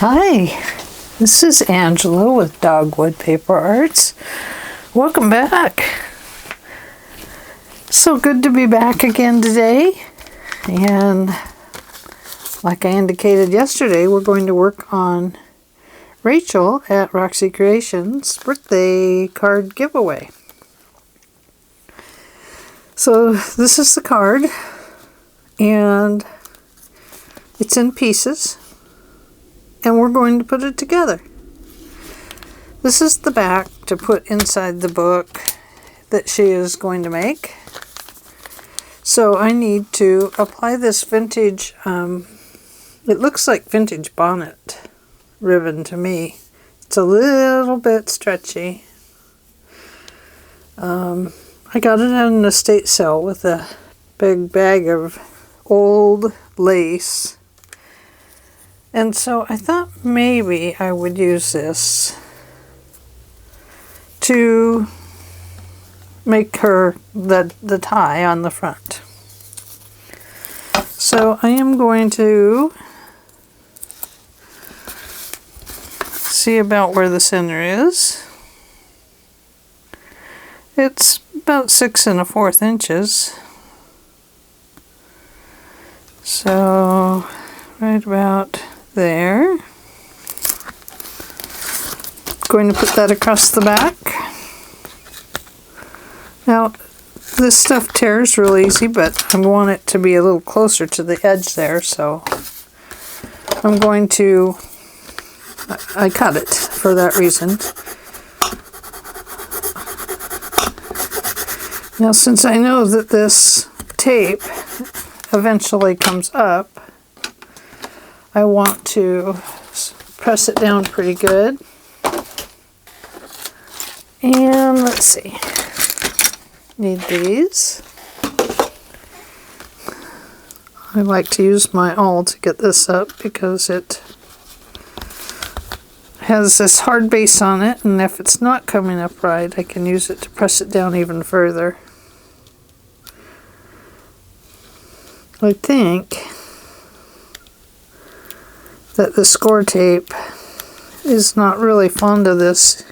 Hi, this is Angela with Dogwood Paper Arts. Welcome back. So good to be back again today. And like I indicated yesterday, we're going to work on Rachel at Roxy Creations' birthday card giveaway. So this is the card, and it's in pieces. And we're going to put it together. This is the back to put inside the book that she is going to make. So I need to apply this vintage, it looks like vintage bonnet ribbon to me. It's a little bit stretchy. I got it at an estate sale with a big bag of old lace. And so I thought maybe I would use this to make her the tie on the front. So I am going to see about where the center is. It's about 6 1/4 inches. So right about there. Going to put that across the back. Now this stuff tears real easy, but I want it to be a little closer to the edge there, so I'm going to, I cut it for that reason. Now since I know that this tape eventually comes up, I want to press it down pretty good. And let's see, need these. I like to use my awl to get this up because it has this hard base on it, and if it's not coming up right, I can use it to press it down even further. I think that the score tape is not really fond of this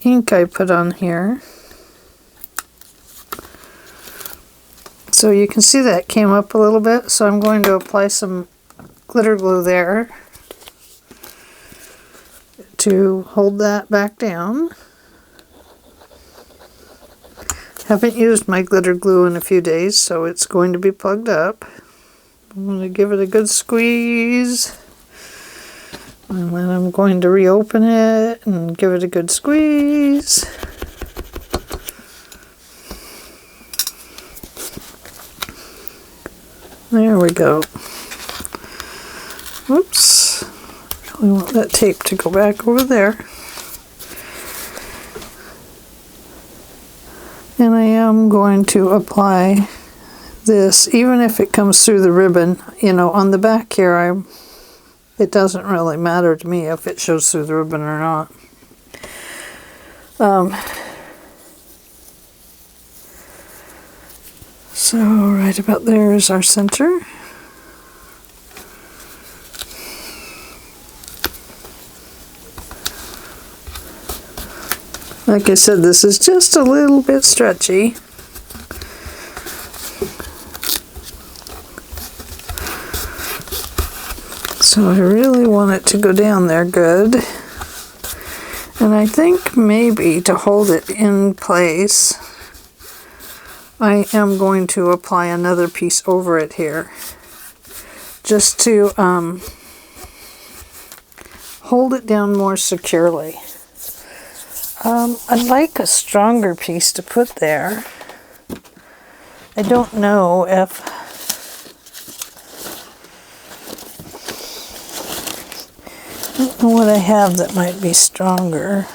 ink I put on here. So you can see that it came up a little bit, so I'm going to apply some glitter glue there to hold that back down. Haven't used my glitter glue in a few days, so it's going to be plugged up. I'm going to give it a good squeeze, and then I'm going to reopen it and give it a good squeeze. There we go. Whoops. I really want that tape to go back over there. And I am going to apply this, even if it comes through the ribbon, you know, on the back here, it doesn't really matter to me if it shows through the ribbon or not. So right about there is our center. Like I said, this is just a little bit stretchy. So I really want it to go down there good. And I think maybe to hold it in place, I am going to apply another piece over it here, just to hold it down more securely. I'd like a stronger piece to put there. I don't know if I don't know what I have that might be stronger.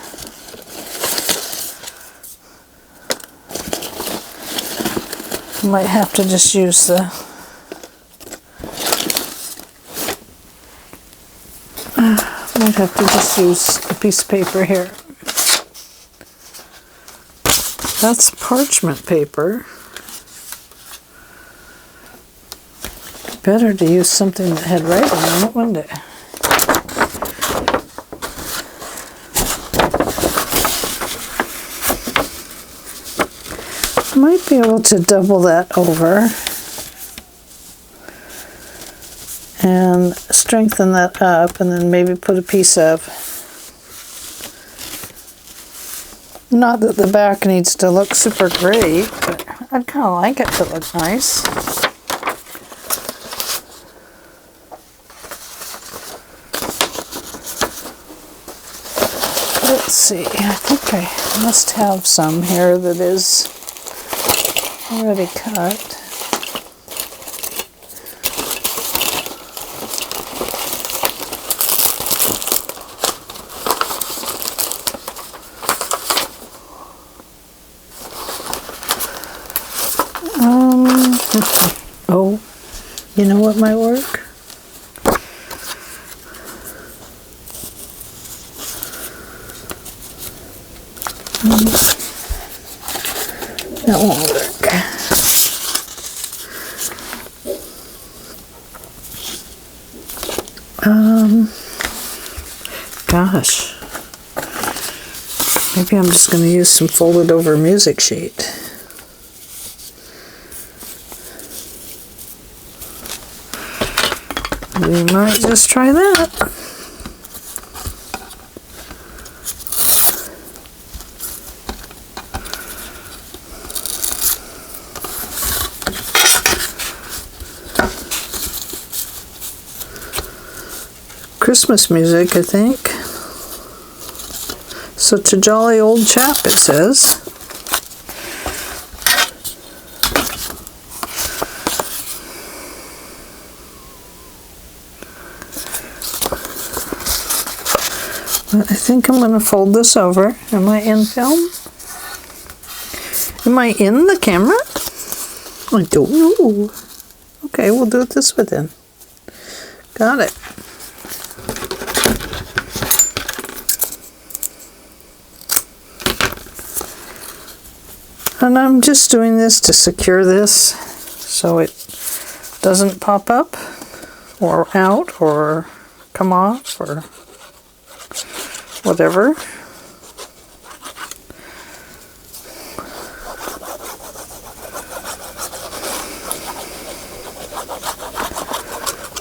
I might have to just use the might have to just use a piece of paper here. That's parchment paper. Better to use something that had writing on it, wouldn't it? might be able to double that over and strengthen that up, and then maybe put a piece of, not that the back needs to look super great, but I'd kind of like it to look nice. Let's see, I think I must have some here that is already cut. Oh, you know what might work? That won't work. Gosh. Maybe I'm just going to use some folded over music sheet. We might just try that. Christmas music, I think. Such a jolly old chap, it says. I think I'm going to fold this over. Am I in film? Am I in the camera? I don't know. Okay, we'll do it this way then. Got it. And I'm just doing this to secure this so it doesn't pop up or out or come off or whatever.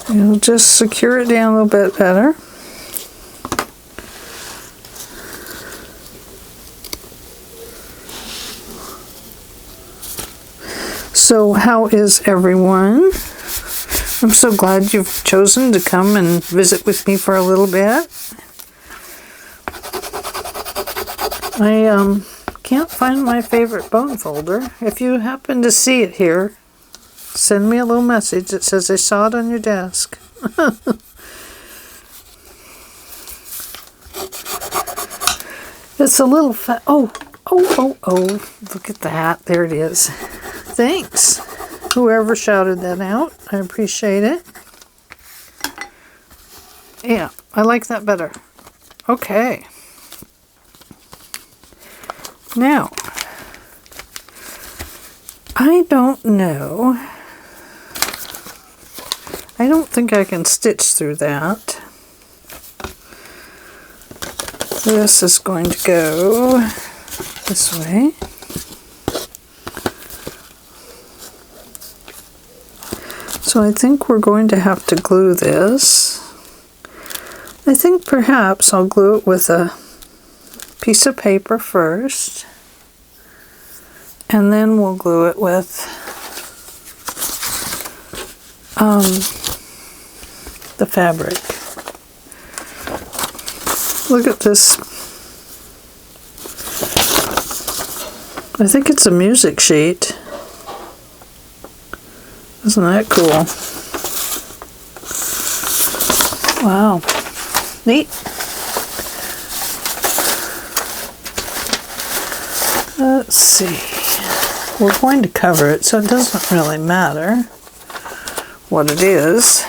It'll just secure it down a little bit better. So how is everyone? I'm so glad you've chosen to come and visit with me for a little bit. I can't find my favorite bone folder. If you happen to see it here, send me a little message that says I saw it on your desk. It's a little fat. Oh, look at that. There it is. Thanks, whoever shouted that out. I appreciate it. Yeah, I like that better. Okay. Now, I don't know. I don't think I can stitch through that. This is going to go this way. So I think we're going to have to glue this. I think perhaps I'll glue it with a piece of paper first, and then we'll glue it with the fabric. Look at this. I think it's a music sheet. Isn't that cool? Wow. Neat. Let's see. We're going to cover it, so it doesn't really matter what it is.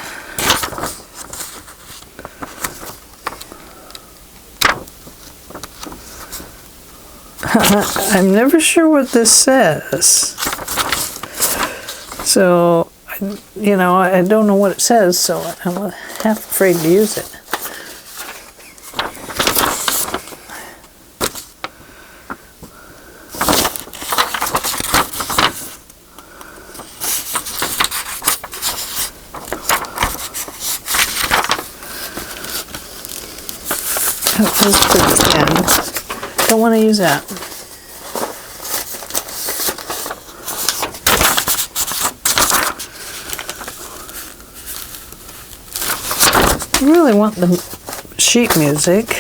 I'm never sure what this says. So, you know, I don't know what it says, so I'm half afraid to use it. That was pretty thin. Don't want to use that. I really want the sheet music.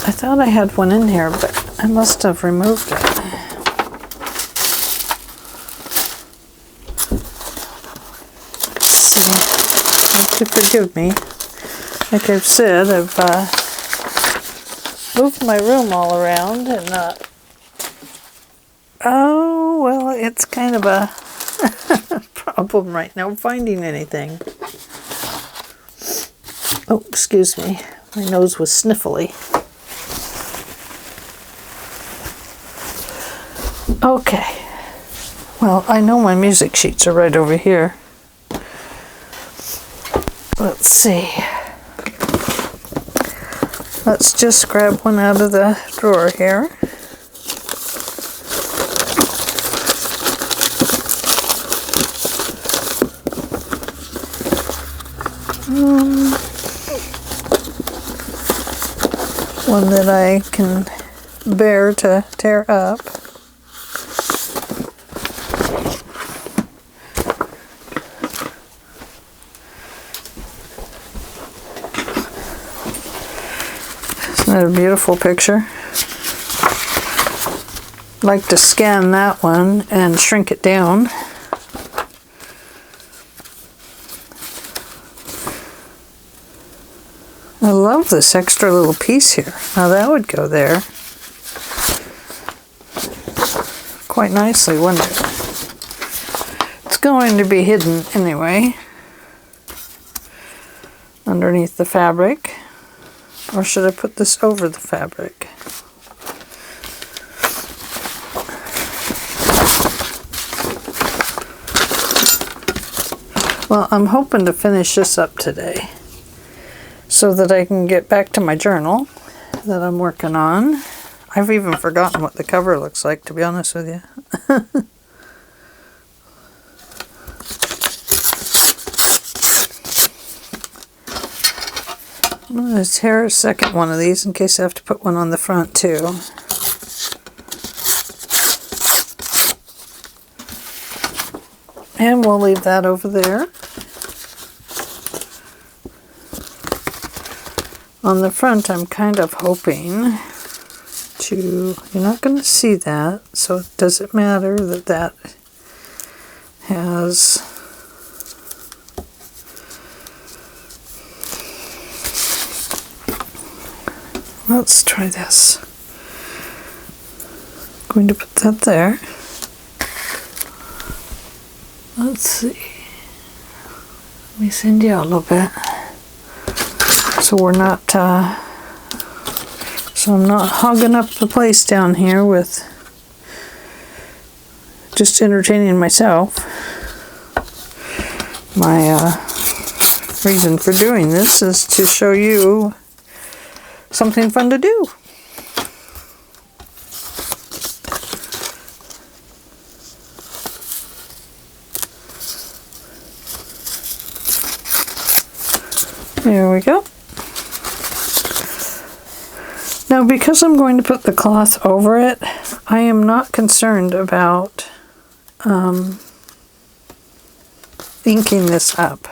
I thought I had one in here, but I must have removed it. So, you have to forgive me. Like I've said, I've moved my room all around and oh, well, it's kind of a problem right now finding anything. Oh, excuse me. My nose was sniffly. Okay. Well, I know my music sheets are right over here. Let's see. Let's just grab one out of the drawer here. One that I can bear to tear up. Isn't that a beautiful picture? I'd like to scan that one and shrink it down. I love this extra little piece here. Now that would go there quite nicely, wouldn't it? It's going to be hidden anyway underneath the fabric. Or should I put this over the fabric? Well, I'm hoping to finish this up today, so that I can get back to my journal that I'm working on. I've even forgotten what the cover looks like, to be honest with you. I'm going to tear a second one of these in case I have to put one on the front too. And we'll leave that over there. On the front, I'm kind of hoping to, you're not going to see that, so it doesn't matter that that has let's try this. I'm going to put that there. Let's see. Let me send you out a little bit. So we're not, so I'm not hogging up the place down here with just entertaining myself. My reason for doing this is to show you something fun to do. There we go. Now, because I'm going to put the cloth over it, I am not concerned about inking this up.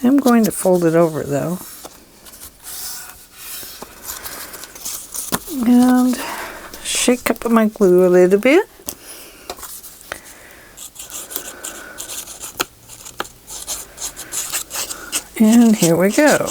I'm going to fold it over though. And shake up my glue a little bit. And here we go.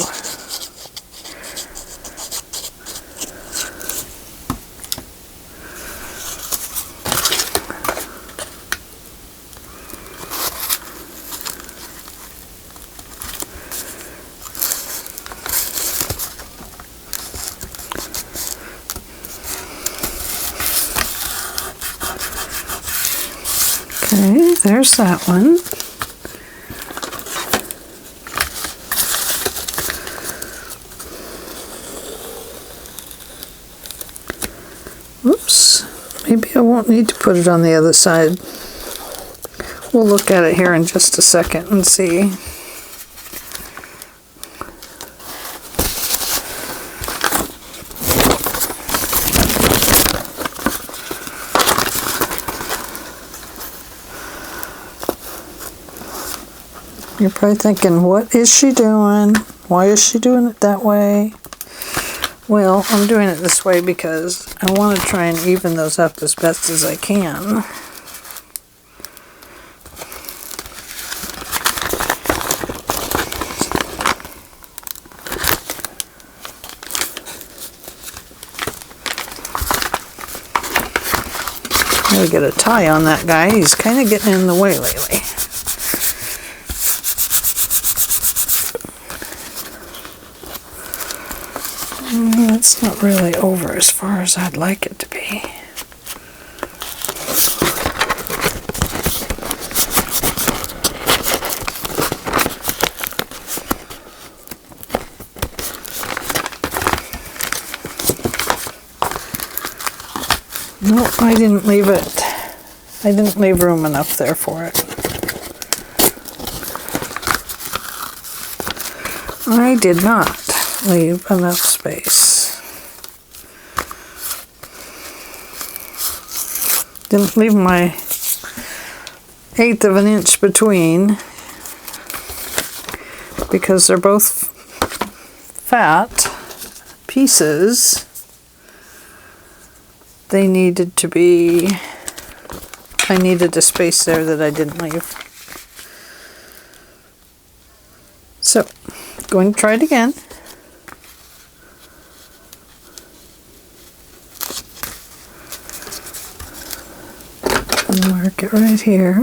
Okay, there's that one. Oops, maybe I won't need to put it on the other side. We'll look at it here in just a second and see. You're probably thinking, what is she doing? Why is she doing it that way? Well, I'm doing it this way because I want to try and even those up as best as I can. Gotta get a tie on that guy. He's kind of getting in the way lately. It's not really over as far as I'd like it to be. No, I didn't leave it. I didn't leave room enough there for it. I did not leave enough space. Didn't leave my 1/8 of an inch between because they're both fat pieces. They needed to be, I needed a space there that I didn't leave. So, going to try it again. Mark it right here.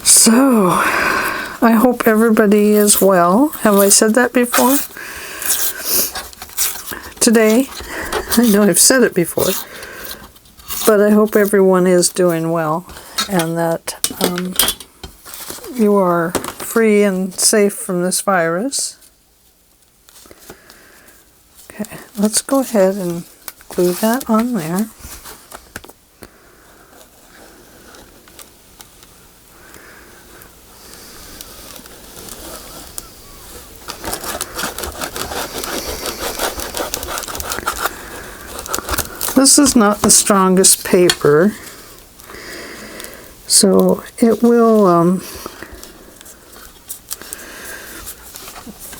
So, I hope everybody is well. Have I said that before? Today, I know I've said it before, but I hope everyone is doing well and that you are free and safe from this virus. Okay, let's go ahead and glue that on there. This is not the strongest paper, so it will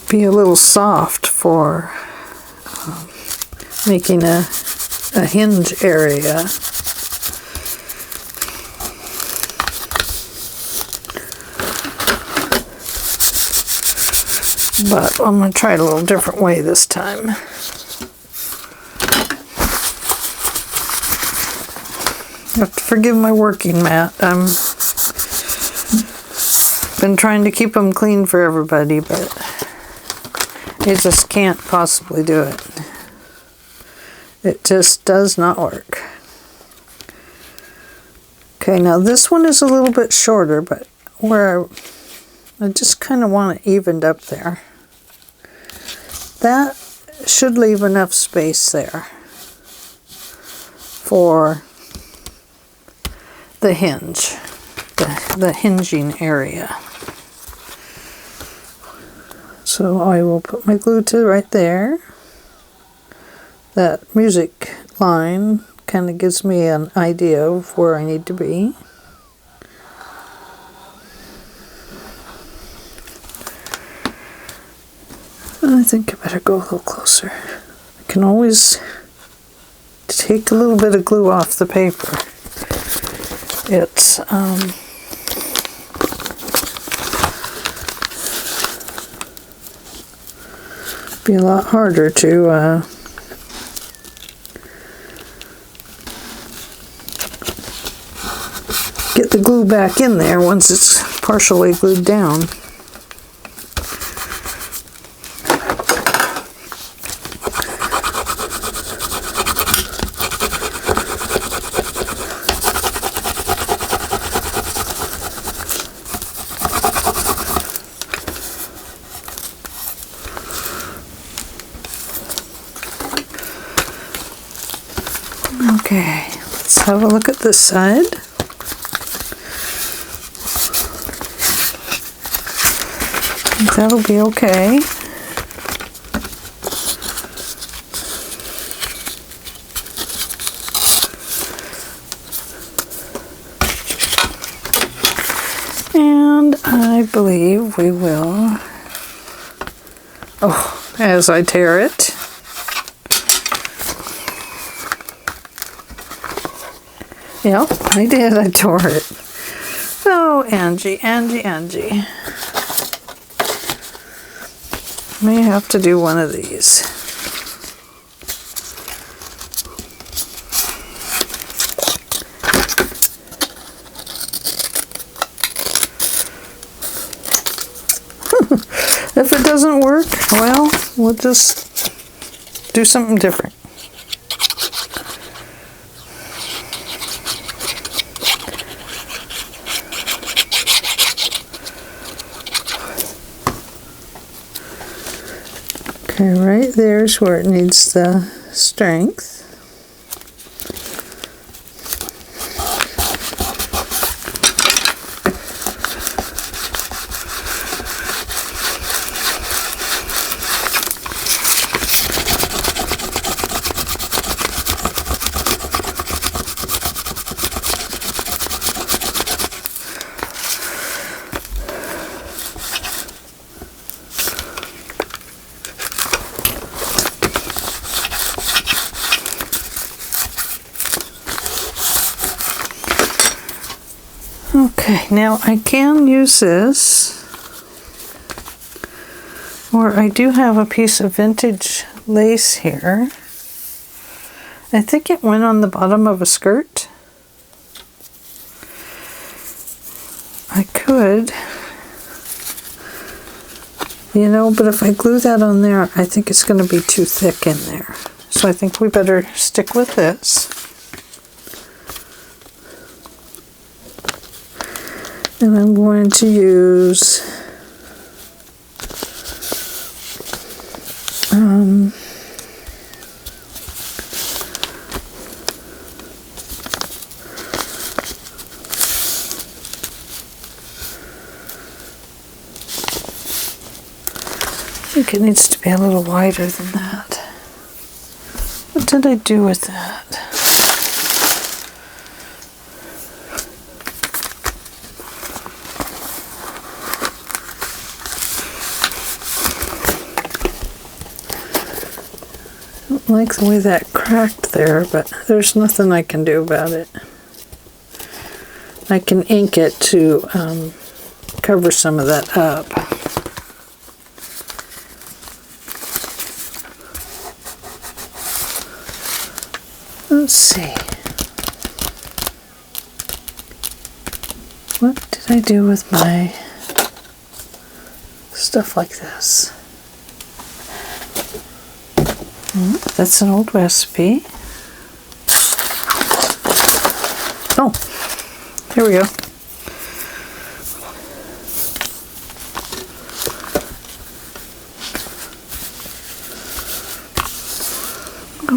be a little soft for making a hinge area. But I'm going to try it a little different way this time. You have to forgive my working mat. I'm been trying to keep them clean for everybody, but I just can't possibly do it. It just does not work. Okay, now this one is a little bit shorter, but where I just kind of want it evened up there. That should leave enough space there for the hinge, the hinging area. So I will put my glue to right there. That music line kind of gives me an idea of where I need to be. I think I better go a little closer. I can always take a little bit of glue off the paper. It's be a lot harder to get the glue back in there once it's partially glued down. Okay, let's have a look at this side. That'll be okay. And I believe we will, as I tear it. Yep, I did, I tore it. Oh, Angie. May have to do one of these. If it doesn't work, well, we'll just do something different. Okay, right there's where it needs the strength. Okay, now I can use this, or I do have a piece of vintage lace here. I think it went on the bottom of a skirt. I could, you know, but if I glue that on there, I think it's going to be too thick in there. So I think we better stick with this. And I'm going to use I think it needs to be a little wider than that. What did I do with that? I don't like the way that cracked there, but there's nothing I can do about it. I can ink it to cover some of that up. Let's see. What did I do with my stuff like this? That's an old recipe. Oh, here we go.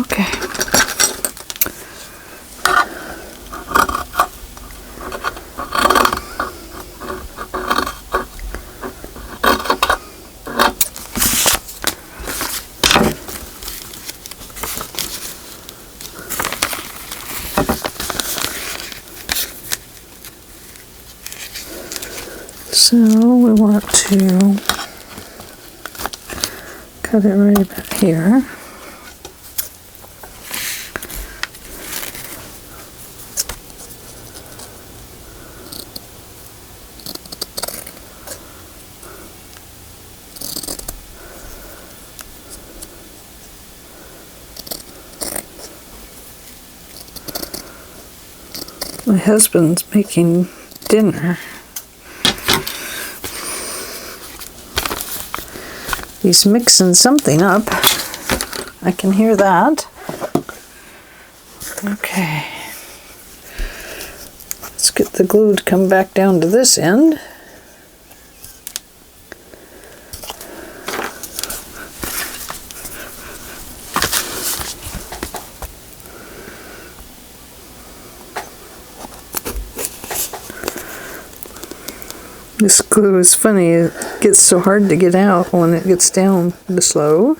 Okay. So we want to cut it right about here. My husband's making dinner. He's mixing something up. I can hear that. Okay. Let's get the glue to come back down to this end. This glue is funny. It gets so hard to get out when it gets down this low.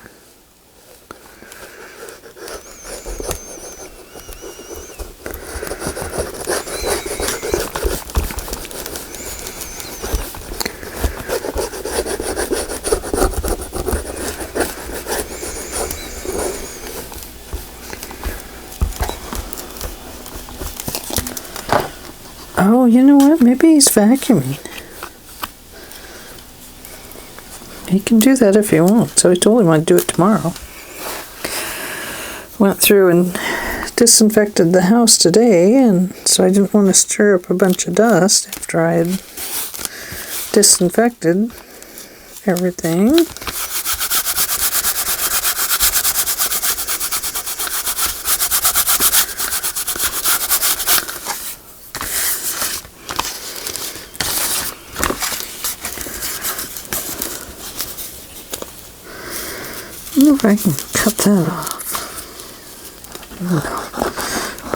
Oh, you know what? Maybe he's vacuuming. He can do that if he wants. So I told him I'd do it tomorrow. Went through and disinfected the house today, and so I didn't want to stir up a bunch of dust after I had disinfected everything. I wonder if I can cut that off. No,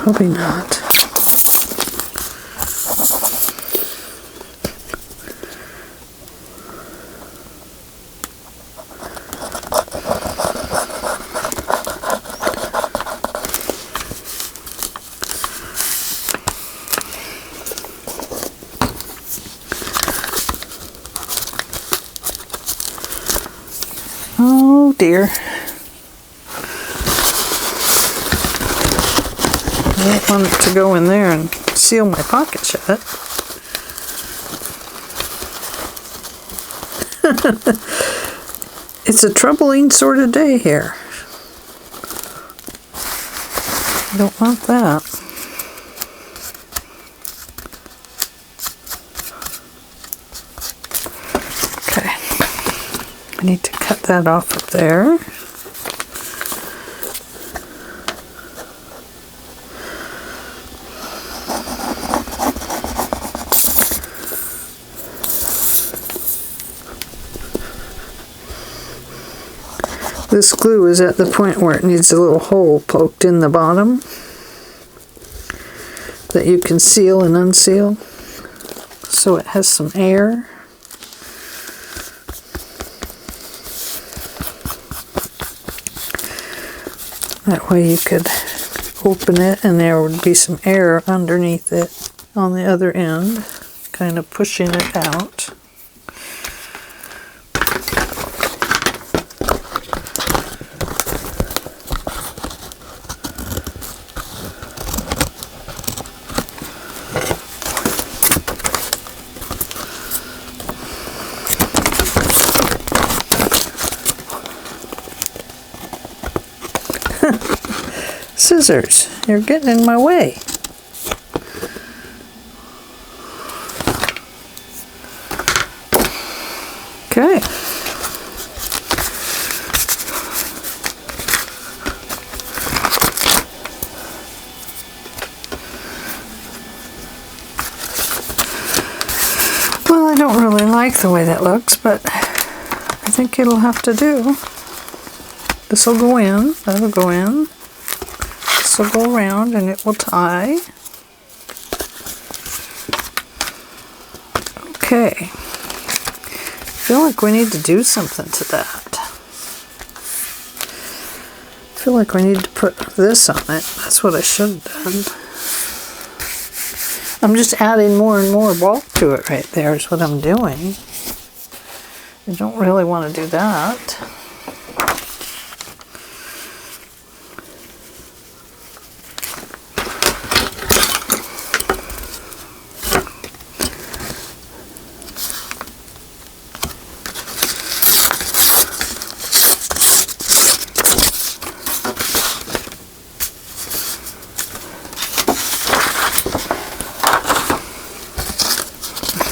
probably not. Oh dear. I don't want it to go in there and seal my pocket shut. It's a troubling sort of day here. I don't want that. Okay. I need to cut that off up there. This glue is at the point where it needs a little hole poked in the bottom that you can seal and unseal, so it has some air. That way you could open it and there would be some air underneath it on the other end, kind of pushing it out. Scissors, you're getting in my way. Okay. Well, I don't really like the way that looks, but I think it'll have to do. This will go in, that'll go in. This will go around and it will tie. Okay. I feel like we need to do something to that. I feel like we need to put this on it. That's what I should have done. I'm just adding more and more bulk to it right there is what I'm doing. I don't really want to do that.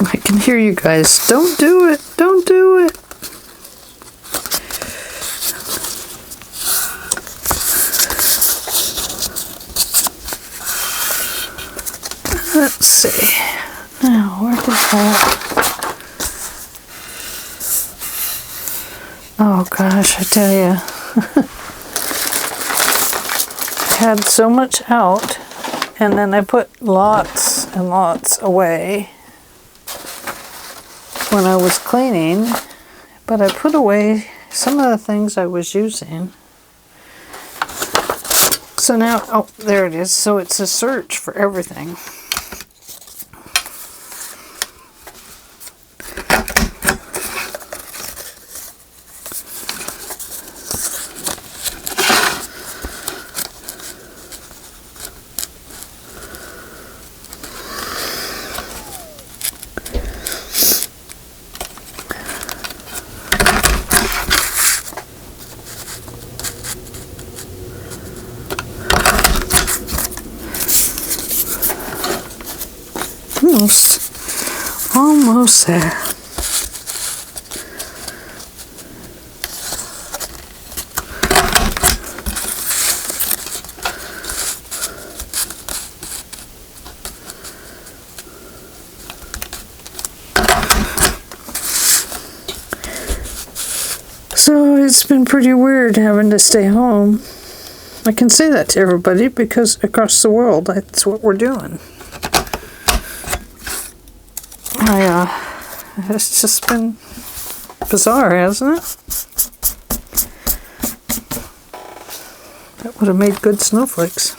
I can hear you guys. Don't do it. Don't do it. Let's see. Now, where did that? Oh gosh, I tell you. I had so much out, and then I put lots and lots away. when I was cleaning, but I put away some of the things I was using. So now, oh, there it is. So it's a search for everything. Almost there. So it's been pretty weird having to stay home. I can say that to everybody because across the world, that's what we're doing. It's just been bizarre, hasn't it? That would have made good snowflakes.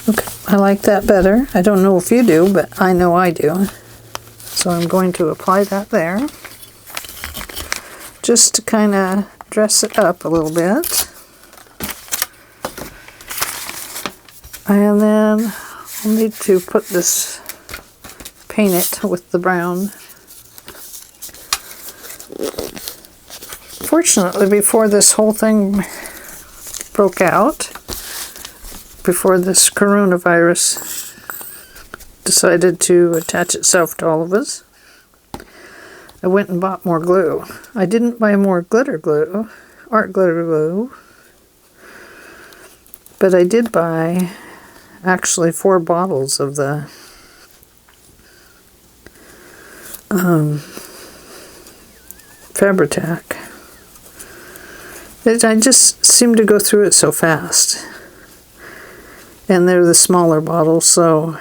Okay, I like that better. I don't know if you do, but I know I do. So I'm going to apply that there, just to kind of dress it up a little bit. And then I'll need to put this, paint it with the brown. Fortunately, before this whole thing broke out, before this coronavirus decided to attach itself to all of us, I went and bought more glue. I didn't buy more glitter glue, art glitter glue, but I did buy actually 4 bottles of the Fabri-Tac. I just seem to go through it so fast. And they're the smaller bottles, so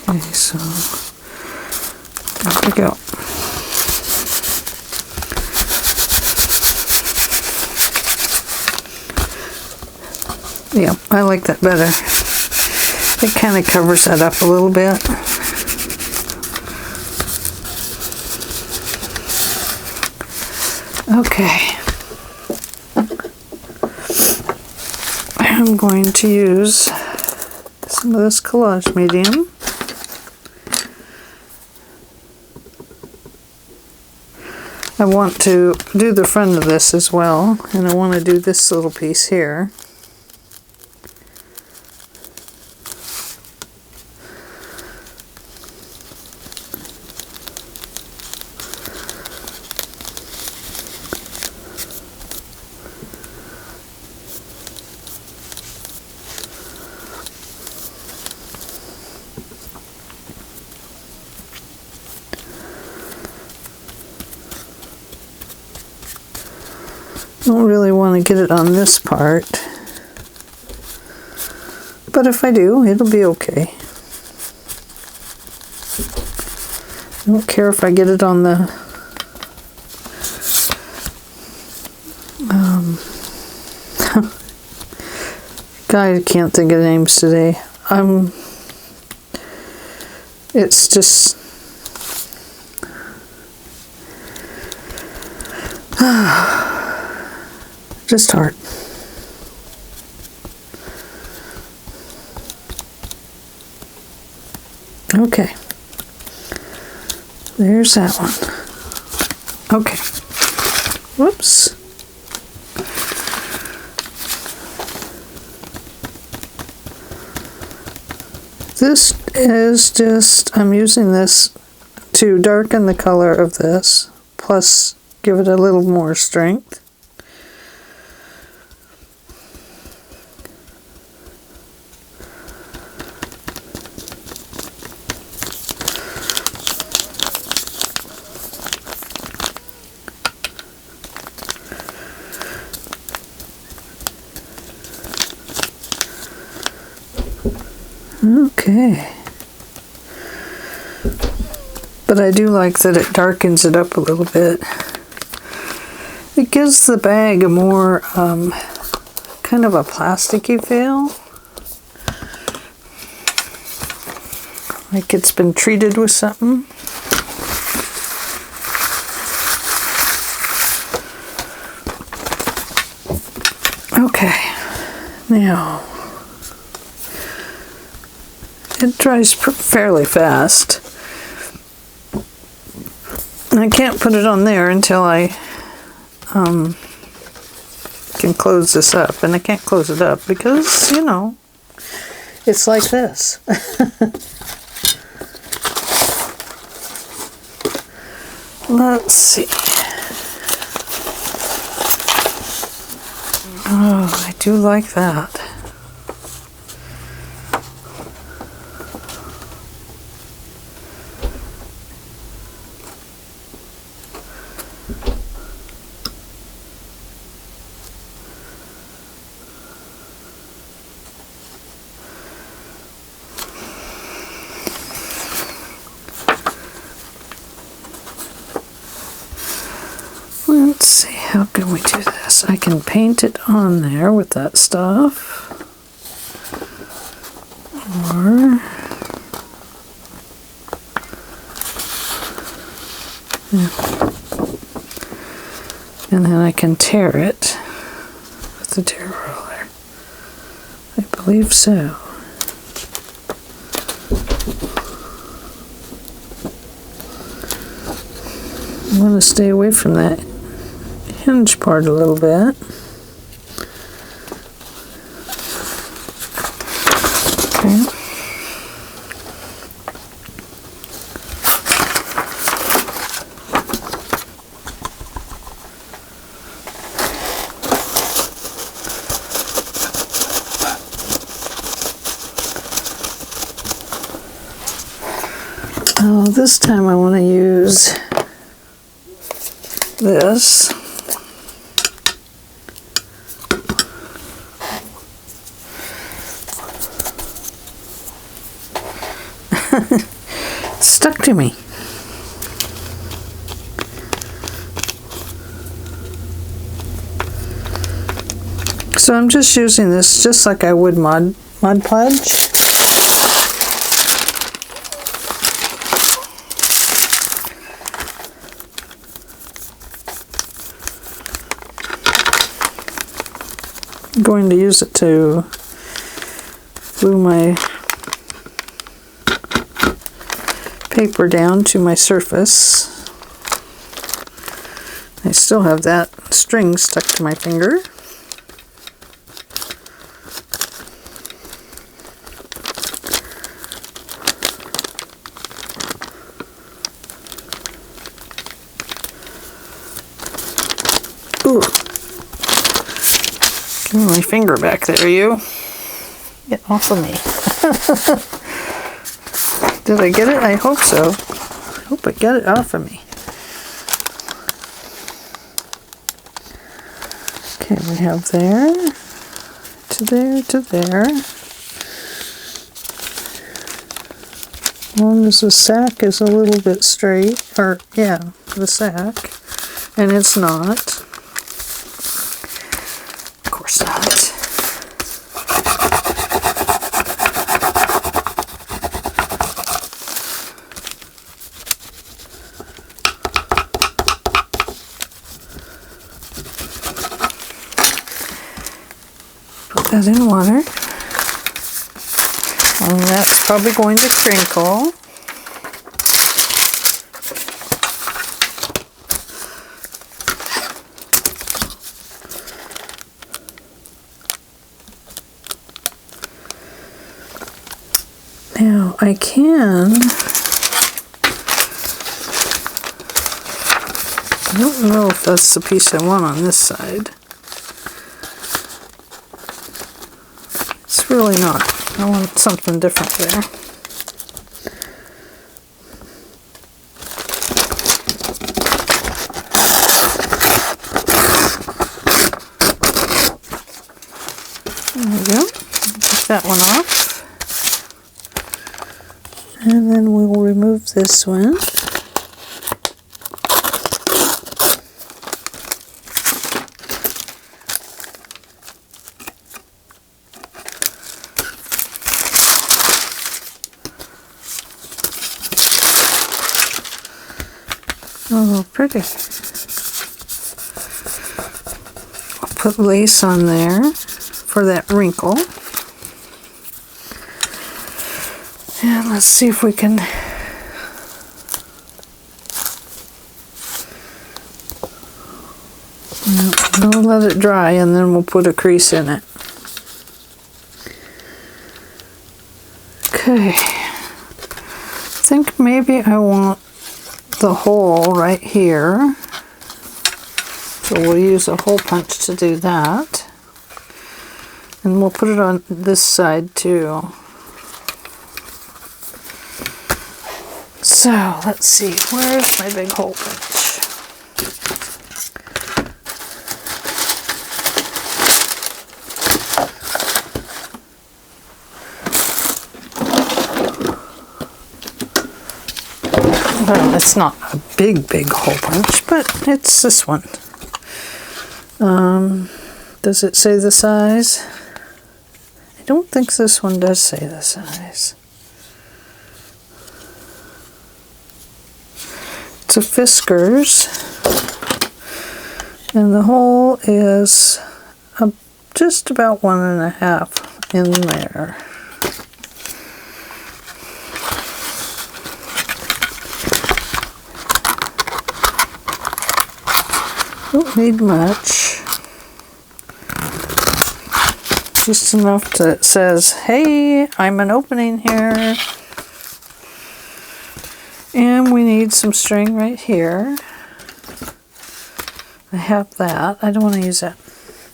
okay, so there we go. Yeah, I like that better. It kind of covers that up a little bit. Okay. I'm going to use some of this collage medium. I want to do the front of this as well, and I want to do this little piece here. Don't really want to get it on this part, but if I do, it'll be okay. I don't care if I get it on the God, I can't think of names today. It's just just hard. Okay. There's that one. Okay. Whoops. This is just, I'm using this to darken the color of this, plus give it a little more strength. Okay. But I do like that it darkens it up a little bit. It gives the bag a more kind of a plasticky feel. Like it's been treated with something. Okay, now it dries fairly fast. I can't put it on there until I can close this up, and I can't close it up because, you know, it's like this. Let's see. Oh, I do like that. Let's see, how can we do this? I can paint it on there with that stuff. Or yeah. And then I can tear it with the tear roller. I believe so. I want to stay away from that hinge part a little bit. Okay. Oh, this time I want to use this. It's stuck to me. So I'm just using this just like I would Mod Podge. I'm going to use it to glue my paper down to my surface. I still have that string stuck to my finger. Ooh. Give me my finger back there, you. Get off of me. Did I get it? I hope so. I hope I get it off of me. Okay, we have there, to there, to there. As long as the sack is a little bit straight, or yeah, the sack, and it's not. Of course not. That in water, and that's probably going to crinkle. Now I don't know if that's the piece I want on this side. It's really not. I want something different there. There we go. Take that one off. then we'll remove this one. Oh, pretty. I'll put lace on there for that wrinkle. And let's see if we can we'll let it dry and then we'll put a crease in it. Okay. I think maybe I want the hole right here. So we'll use a hole punch to do that. And we'll put it on this side too. So let's see, where's my big hole punch? Well, it's not a big hole punch, but it's this one. Does it say the size? I don't think this one does say the size. It's a Fiskars, and the hole is just about 1.5 in there. Don't need much. Just enough that it says, hey, I'm an opening here. And we need some string right here. I have that. I don't want to use that.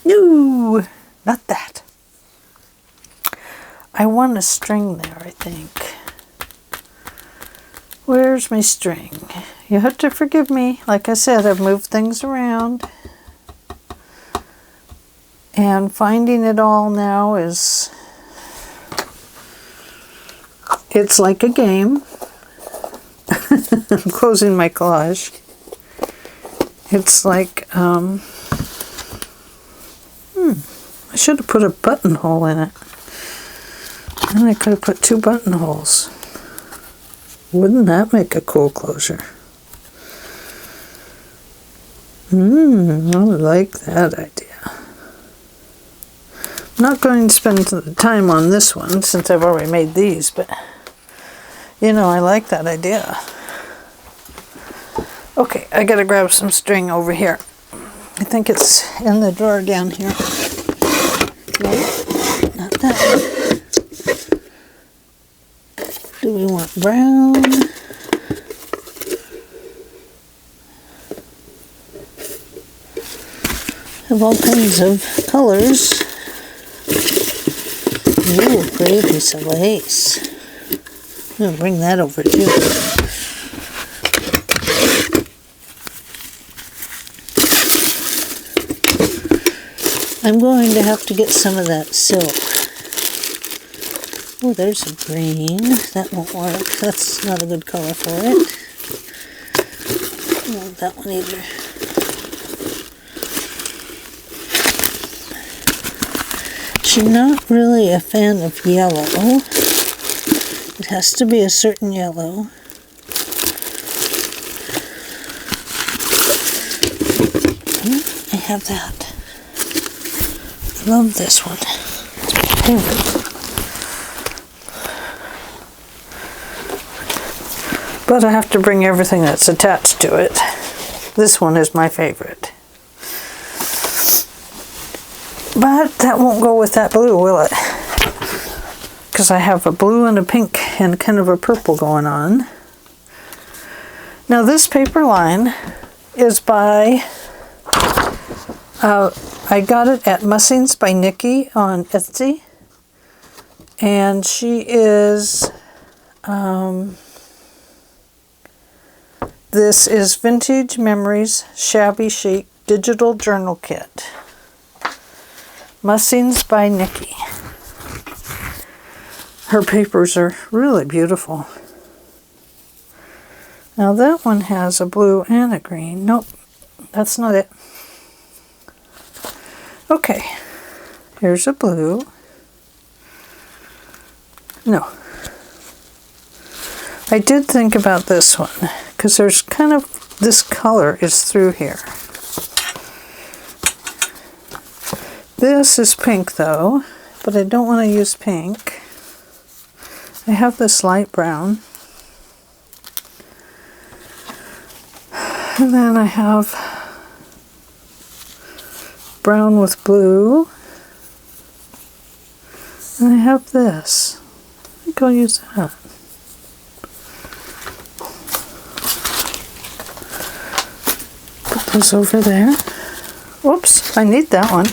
No, not that. I want a string there, I think. Where's my string? You have to forgive me. Like I said, I've moved things around. And finding it all now is... it's like a game. I'm closing my collage. It's like, I should have put a buttonhole in it. And I could have put 2 buttonholes. Wouldn't that make a cool closure? I like that idea. I'm not going to spend the time on this one since I've already made these, but you know, I like that idea. Okay, I gotta grab some string over here. I think it's in the drawer down here. No, not that one. Do we want brown? Have all kinds of colors. Ooh, pretty piece of lace. I'm going to bring that over too. I'm going to have to get some of that silk. Oh, there's a green. That won't work. That's not a good color for it. No, that one either. She's not really a fan of yellow. It has to be a certain yellow. I have that. I love this one. It's my favorite. But I have to bring everything that's attached to it. This one is my favorite. But that won't go with that blue, will it? Because I have a blue and a pink and kind of a purple going on. Now this paper line is by, I got it at MusingsbyNikki on Etsy. And she is, this is Vintage Memories Shabby Chic Digital Journal Kit. MusingsbyNikki. Her papers are really beautiful. Now that one has a blue and a green. Nope, that's not it. Okay, here's a blue. No. I did think about this one, because there's kind of, this color is through here. This is pink though, but I don't want to use pink. I have this light brown. And then I have brown with blue. And I have this. I think I'll use that. Put those over there. Whoops, I need that one.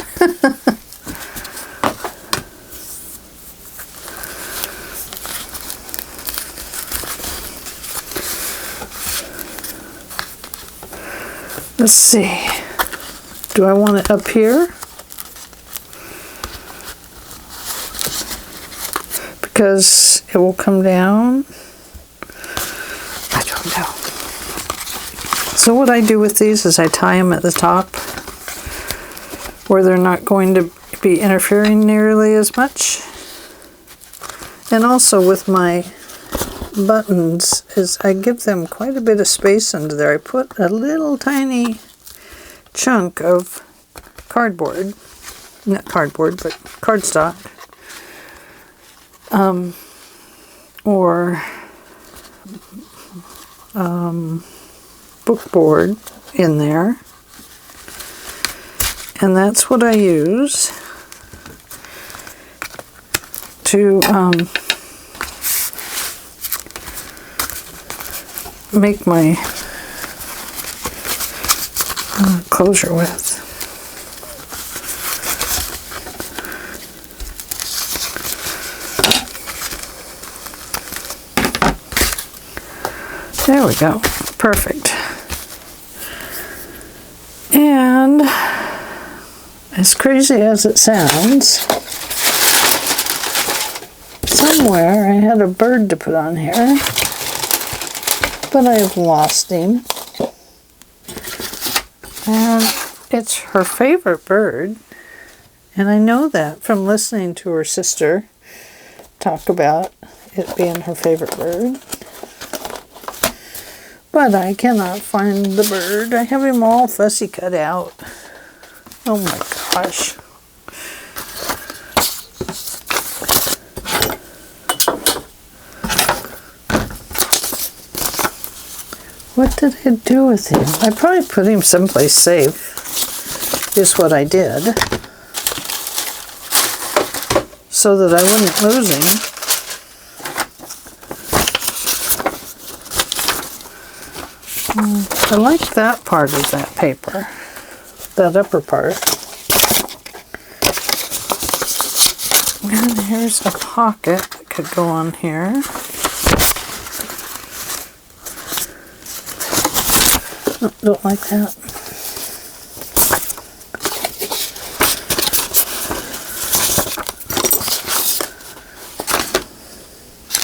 Let's see. Do I want it up here? Because it will come down. I don't know. So what I do with these is I tie them at the top where they're not going to be interfering nearly as much. And also with my buttons is I give them quite a bit of space under there. I put a little tiny chunk of cardboard, not cardboard, but cardstock, or bookboard in there, and that's what I use to make my closure with. There we go. Perfect. And as crazy as it sounds, somewhere I had a bird to put on here, but I've lost him. And it's her favorite bird. And I know that from listening to her sister talk about it being her favorite bird. But I cannot find the bird. I have him all fussy cut out. Oh my gosh. What did I do with him? I probably put him someplace safe, is what I did, so that I wouldn't lose him. I like that part of that paper, that upper part. And here's a pocket that could go on here. Oh, don't like that.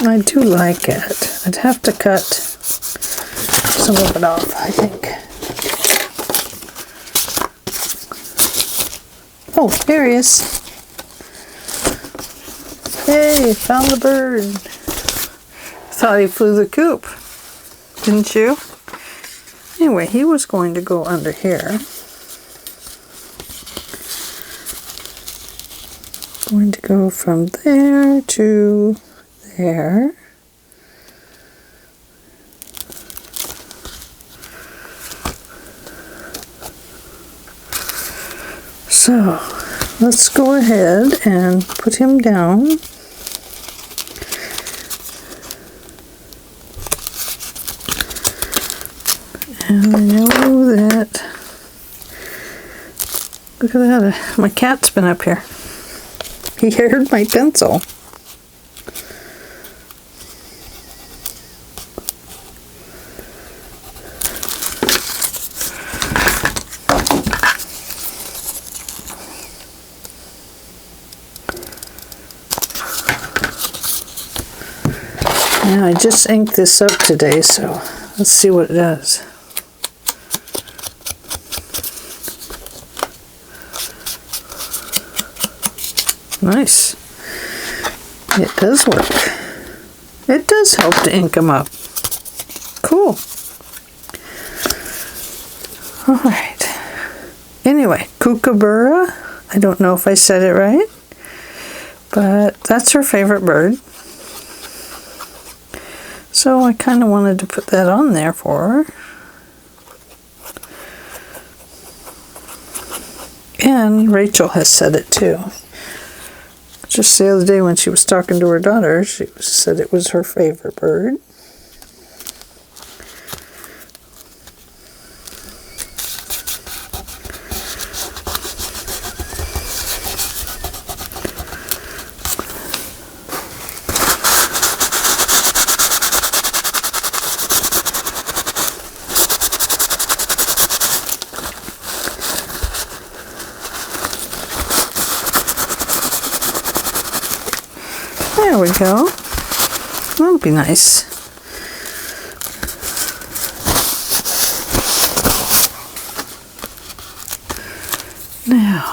I do like it. I'd have to cut some of it off, I think. Oh, here he is. Hey, found the bird. Thought he flew the coop, didn't you? Anyway, he was going to go under here. Going to go from there to there. So, let's go ahead and put him down. And I know that, look at that, my cat's been up here. He heard my pencil. Now I just inked this up today, so Let's see what it does. Nice. It does work. It does help to ink them up. Cool. Alright. Anyway, Kookaburra. I don't know if I said it right, but that's her favorite bird. So I kind of wanted to put that on there for her. And Rachel has said it too. Just the other day when she was talking to her daughter, she said it was her favorite bird. There we go. That'll be nice. Now,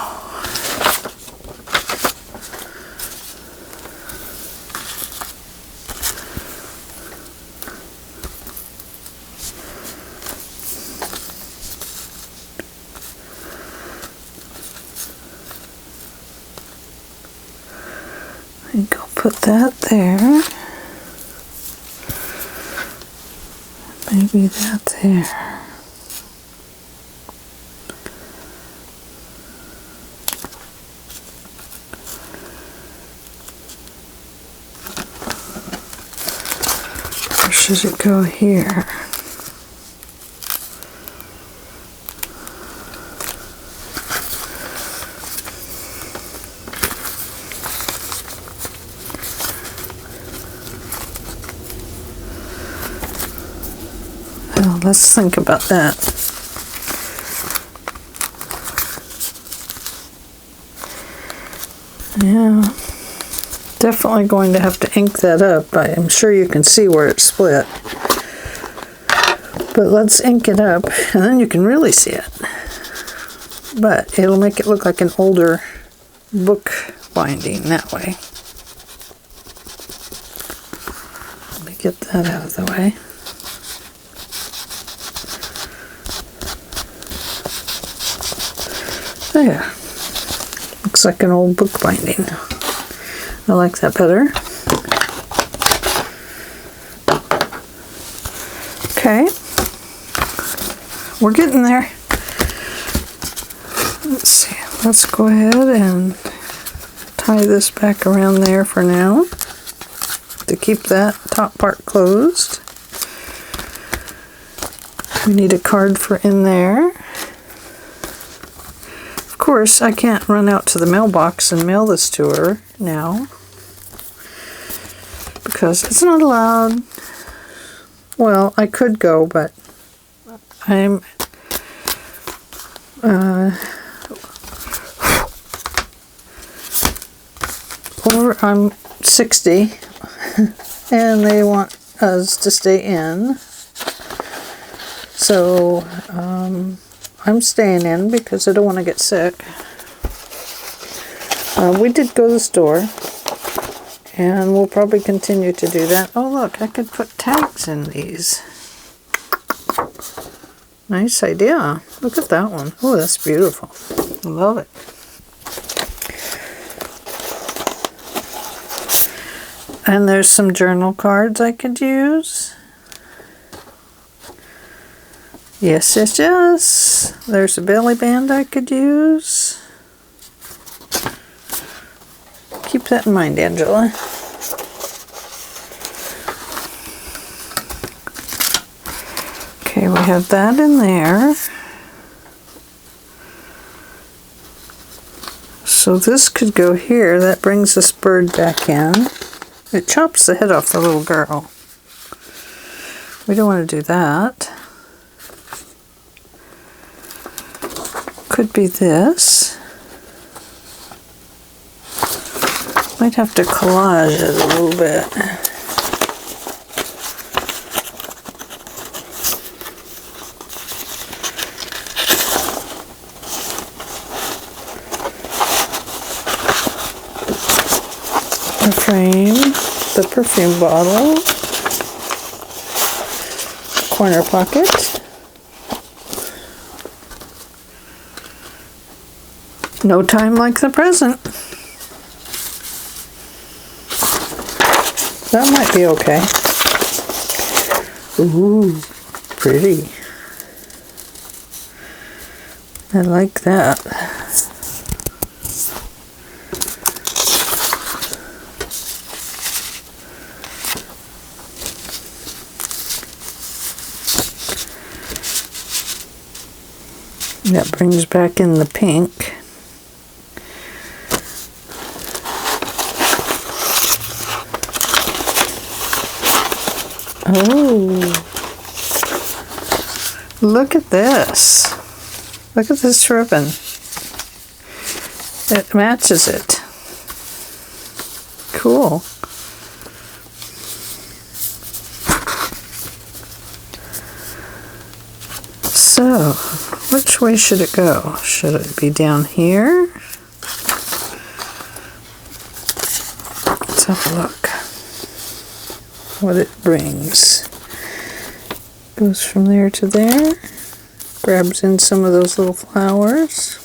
I think I'll put that there. Maybe that there. Or should it go here? Well, let's think about that. Yeah, definitely going to have to ink that up. I'm sure you can see where it's split. But let's ink it up, and then you can really see it. But it'll make it look like an older book binding that way. Let me get that out of the way. There. Looks like an old book binding. I like that better. Okay. We're getting there. Let's see. Let's go ahead and tie this back around there for now to keep that top part closed. We need a card for in there. Of course, I can't run out to the mailbox and mail this to her now because it's not allowed. Well, I could go, but I'm I'm 60 and they want us to stay in, so I'm staying in because I don't want to get sick. We did go to the store and we'll probably continue to do that. Oh look, I could put tags in these. Nice idea. Look at that one. Oh, that's beautiful. I love it. And there's some journal cards I could use. Yes, yes, yes. There's a belly band I could use. Keep that in mind, Angela. Okay, we have that in there. So this could go here. That brings this bird back in. It chops the head off the little girl. We don't want to do that. Could be this. Might have to collage it a little bit. frame the perfume bottle, corner pocket, no time like the present. That might be okay. Ooh, pretty. I like that. That brings back in the pink. Oh, look at this. Look at this ribbon. It matches it. Cool. So, which way should it go? Should it be down here? Let's have a look. What it brings. Goes from there to there. Grabs in some of those little flowers.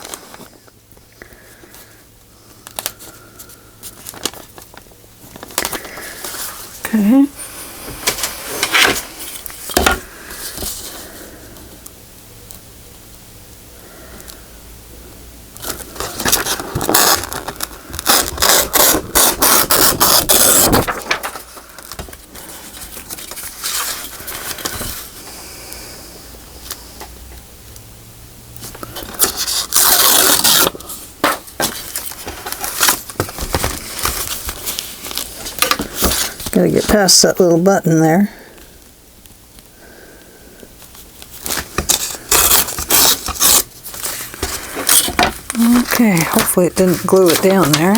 Okay. Gotta get past that little button there. Okay, hopefully it didn't glue it down there.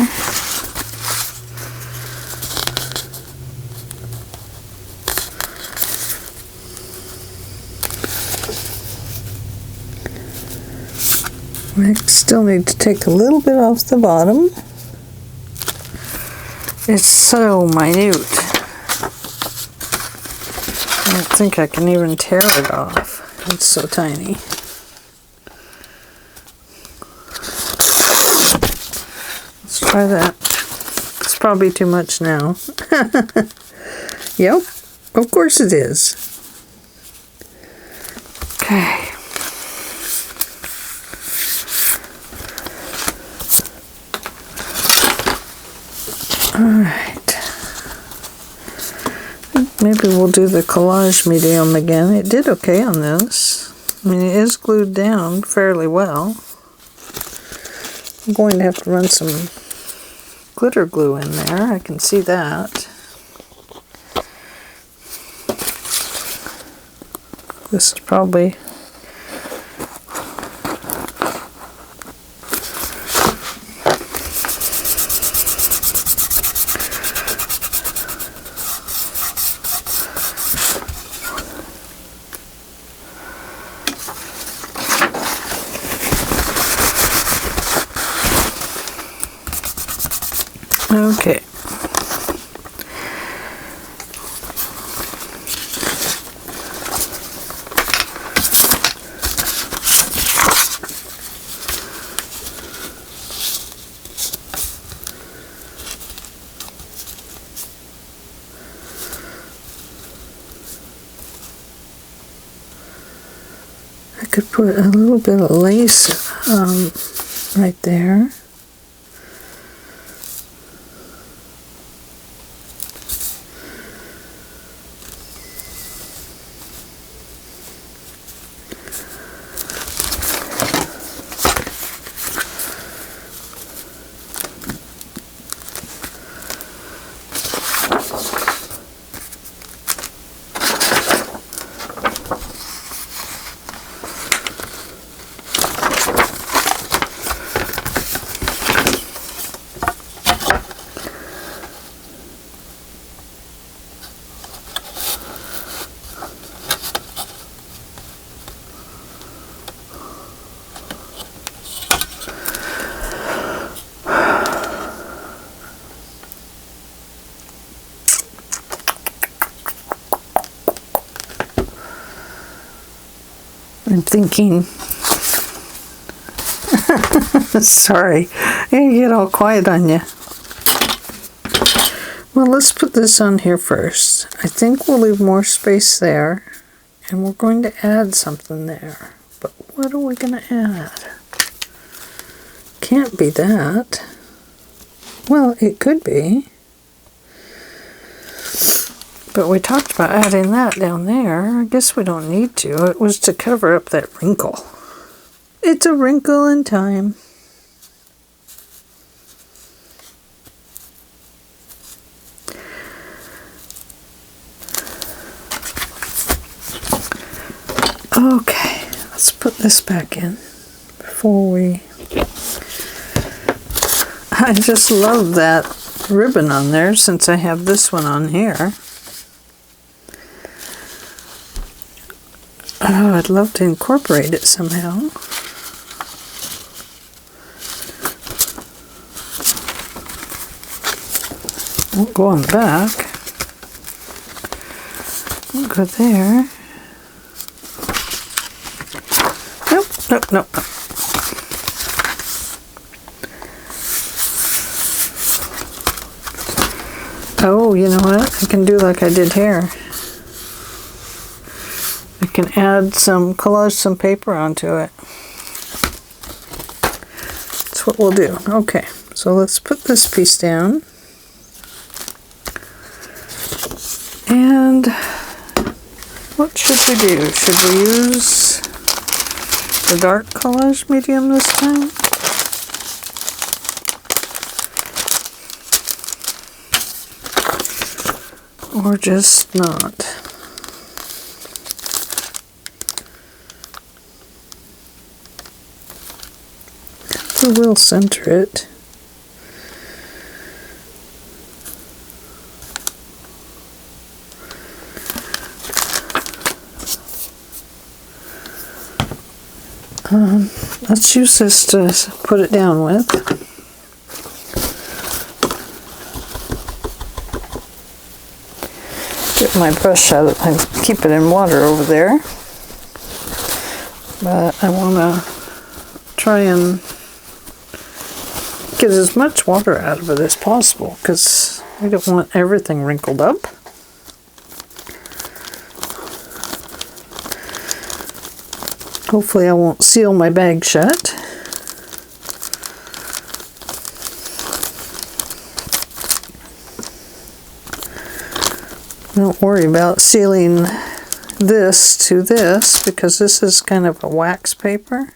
We still need to take a little bit off the bottom. It's so minute. I don't think I can even tear it off. It's so tiny. Let's try that. It's probably too much now. Yep, of course it is. Okay. Alright. Maybe we'll do the collage medium again. It did okay on this. I mean, it is glued down fairly well. I'm going to have to run some glitter glue in there. I can see that. This is probably okay. I could put a little bit of lace right there. I'm thinking. Sorry, I get all quiet on you. Well, let's put this on here first. I think we'll leave more space there, and we're going to add something there. But what are we going to add? Can't be that. Well, it could be. But we talked about adding that down there. I guess we don't need to. It was to cover up that wrinkle. It's a wrinkle in time. Okay, let's put this back in before we... I just love that ribbon on there since I have this one on here. Oh, I'd love to incorporate it somehow. Won't go on the back. Won't go there. Nope, nope, nope, nope. Oh, you know what? I can do like I did here. I can add some, collage some paper onto it. That's what we'll do. Okay, so let's put this piece down. And what should we do? Should we use the dark collage medium this time? Or just not? We will center it. Let's use this to put it down with. Get my brush out of, I keep it in water over there. But I want to try and get as much water out of it as possible because I don't want everything wrinkled up. Hopefully I won't seal my bag shut. Don't worry about sealing this to this because this is kind of a wax paper.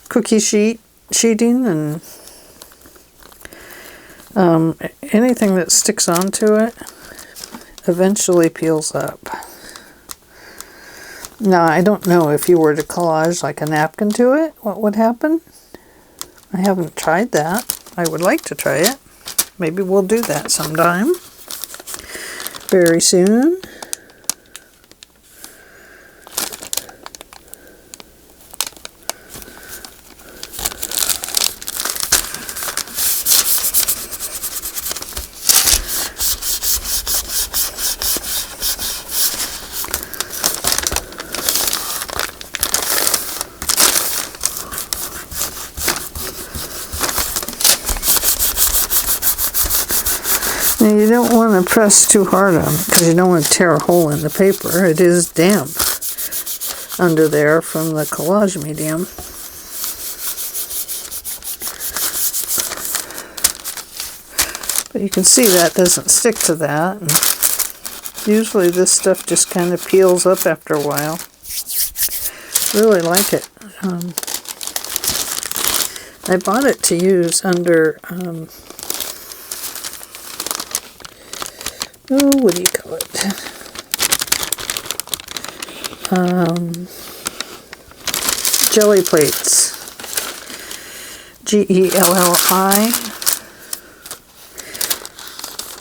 Cookie sheeting and anything that sticks onto it eventually peels up. Now, I don't know if you were to collage like a napkin to it, what would happen? I haven't tried that. I would like to try it. Maybe we'll do that sometime. Very soon. Now you don't want to press too hard on it because you don't want to tear a hole in the paper. It is damp under there from the collage medium. But you can see that doesn't stick to that. And usually this stuff just kind of peels up after a while. Really like it. I bought it to use under what do you call it? Jelly plates. Gelli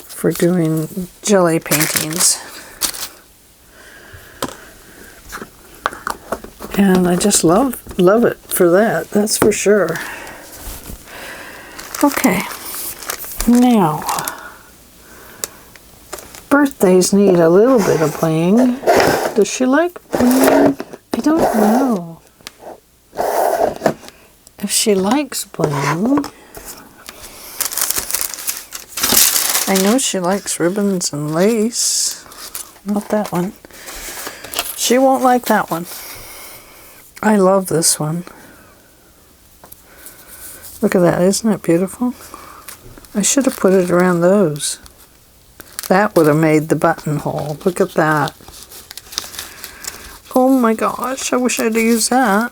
for doing jelly paintings. And I just love it for that, that's for sure. Okay, now birthdays need a little bit of bling. Does she like bling? I don't know if she likes bling. I know she likes ribbons and lace. Not that one. She won't like that one. I love this one. Look at that, isn't it beautiful? I should have put it around those. That would have made the buttonhole. Look at that. Oh my gosh, I wish I'd used that.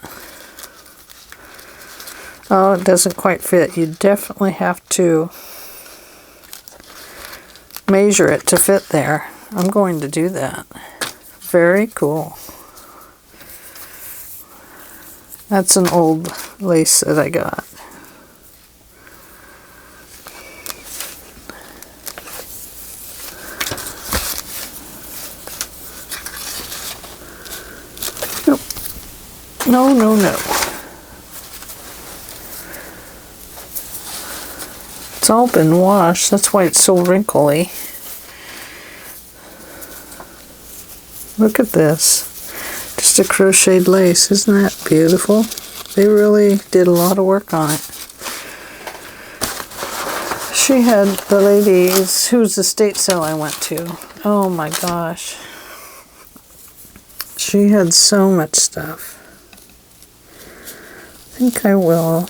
Oh, it doesn't quite fit. You definitely have to measure it to fit there. I'm going to do that. Very cool. That's an old lace that I got. Nope. No, no, no. It's all been washed. That's why it's so wrinkly. Look at this. Just a crocheted lace. Isn't that beautiful? They really did a lot of work on it. She had the ladies whose estate sale I went to. Oh my gosh. She had so much stuff. I think I will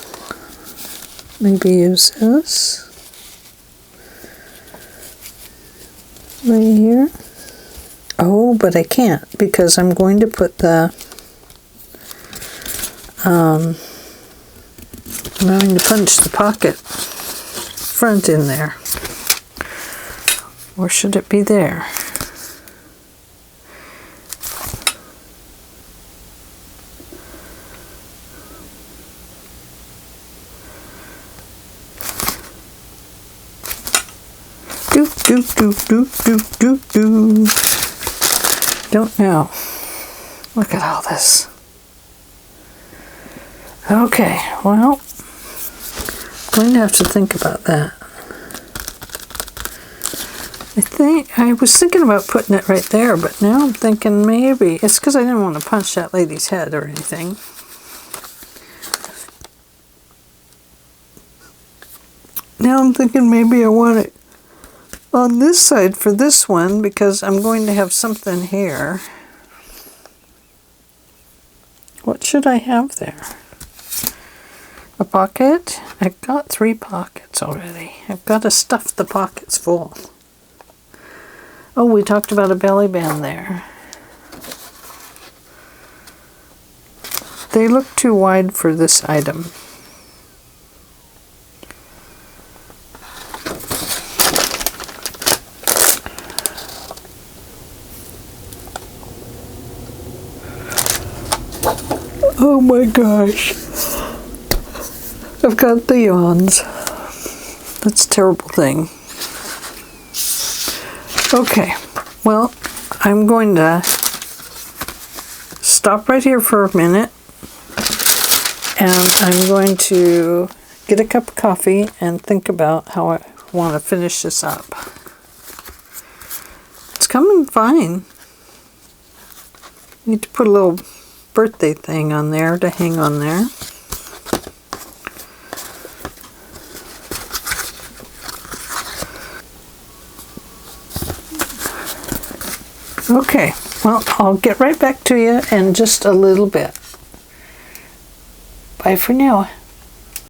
maybe use this right here. Oh, but I can't because I'm going to put the I'm going to punch the pocket front in there. Or should it be there? Do do do do do do do. Don't know. Look at all this. Okay, well, I'm going to have to think about that. I was thinking about putting it right there, but now I'm thinking maybe it's because I didn't want to punch that lady's head or anything. Now I'm thinking maybe I want it on this side for this one because I'm going to have something here. What should I have there? A pocket? I've got 3 pockets already. I've got to stuff the pockets full. Oh, we talked about a belly band there. They look too wide for this item. Oh my gosh. I've got the yawns. That's a terrible thing. Okay, well, I'm going to stop right here for a minute and I'm going to get a cup of coffee and think about how I want to finish this up. It's coming fine. Need to put a little birthday thing on there to hang on there. Okay, well, I'll get right back to you in just a little bit. Bye for now.